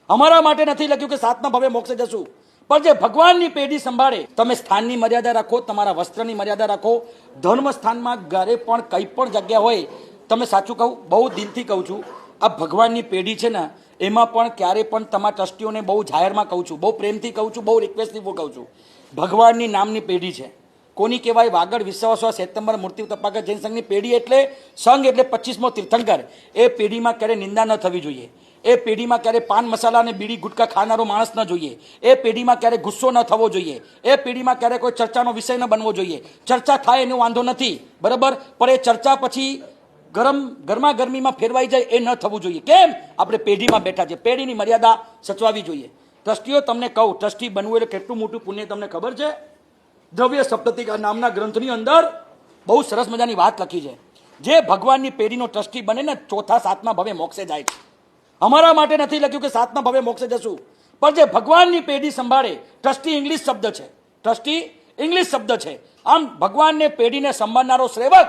અમારા માટે નથી લખ્યું કે સાતમા ભવે મોક્ષે જશું, પણ જે ભગવાનની પેઢી સંભાળે, તમે સ્થાનની મર્યાદા રાખો, તમારા વસ્ત્રની મર્યાદા રાખો, ધર્મ સ્થાનમાં ઘરે પણ કંઈ પણ જગ્યા હોય, તમે સાચું કહું, બહુ દિલથી કહું છું, આ ભગવાનની પેઢી છે ને એમાં પણ ક્યારે પણ તમારા ટ્રસ્ટીઓને બહુ જાહેરમાં કહું છું, બહુ પ્રેમથી કહું છું, બહુ રિક્વેસ્ટથી હું કહું છું, ભગવાનની નામની પેઢી છે. કોની કહેવાય? વાગડ વિશ્વાસવા સપ્ટેમ્બર મૂર્તિ તપાકર જૈન સંઘની પેઢી એટલે સંઘ એટલે 25મો તીર્થંકર. એ પેઢીમાં ક્યારે નિંદા ન થવી જોઈએ. એ પેઢીમાં ક્યારે પાન મસાલા અને બીડી ગુટકા ખાનારો માણસ ન જોઈએ. એ પેઢીમાં ક્યારે ગુસ્સો ન થવો જોઈએ. એ પેઢીમાં ક્યારે કોઈ ચર્ચાનો વિષય ન બનવો જોઈએ. ચર્ચા થાય એનો વાંધો નથી, બરાબર, પણ એ ચર્ચા પછી ગરમા ગરમીમાં ફેરવાઈ જાય એ ન થવું જોઈએ. કેમ? આપણે પેઢીમાં બેઠા છે, પેઢીની મર્યાદા સચવાવી જોઈએ. ટ્રસ્ટીઓ, તમને કહું, ટ્રસ્ટી બનવું એટલે કેટલું મોટું પુણ્ય તમને ખબર છે? દ્રવ્ય સપ્તતિકા નામના ગ્રંથની અંદર બહુ સરસ મજાની વાત લખી છે. જે ભગવાનની પેઢીનો ટ્રસ્ટી બને ને, ચોથા સાતમા ભવે મોક્ષે જાય છે. અમારા માટે નથી લખ્યું કે સાતમા ભવે મોક્ષે જશું, પણ જે ભગવાનની પેઢી સંભાળે, ટ્રસ્ટી ઇંગ્લિશ શબ્દ છે, ટ્રસ્ટી ઇંગ્લિશ શબ્દ છે. આમ ભગવાનને પેઢીને સંભાળનારો સેવક,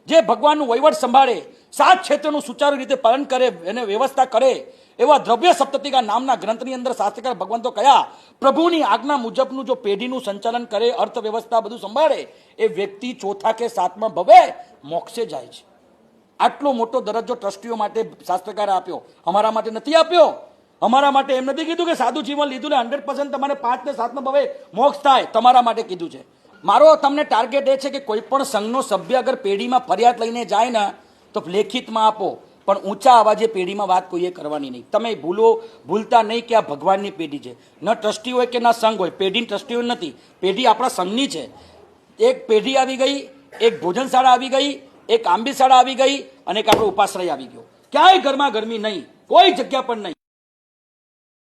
જે ભગવાનનું વહીવટ સંભાળે, 7 ક્ષેત્રનું સુચારુ રીતે પાલન કરે, એને વ્યવસ્થા કરે, એવા દ્રવ્ય સપ્તતિકા નામના ગ્રંથની અંદર શાસ્ત્રકાર ભગવંતો કયા પ્રભુની આજ્ઞા મુજબનું જો પેઢીનું સંચાલન કરે, અર્થવ્યવસ્થા બધું સંભાળે, એ વ્યક્તિ ચોથા કે સાતમા ભવે મોક્ષે જાય છે. આટલો મોટો દરજ્જો ટ્રસ્ટીઓ માટે શાસ્ત્રકારે આપ્યો, અમારા માટે નથી આપ્યો. અમારા માટે એમ નથી કીધું કે સાદું જીવન લીધું ને 100% તમારે 5 ને 7મા ભવે મોક્ષ થાય, તમારા માટે કીધું છે. મારો તમને ટાર્ગેટ એ છે કે કોઈ પણ સંઘનો સભ્ય અગર પેઢીમાં ફરિયાદ લઈને જાય ને તો લેખિતમાં આપો, પણ ઊંચા અવાજે પેઢીમાં વાત કોઈએ કરવાની નહીં. તમે ભૂલતા નહીં કે આ ભગવાનની પેઢી છે. ન ટ્રસ્ટી હોય કે ના સંઘ હોય, પેઢી ટ્રસ્ટીઓ નથી, પેઢી આપણા સંઘની છે. એક પેઢી આવી ગઈ, એક ભોજનશાળા આવી ગઈ, એક આંબી શાળા આવી ગઈ, અને એક આપણો ઉપાશ્રય આવી ગયો. ક્યાંય ગરમા ગરમી નહીં, કોઈ જગ્યા પર નહીં.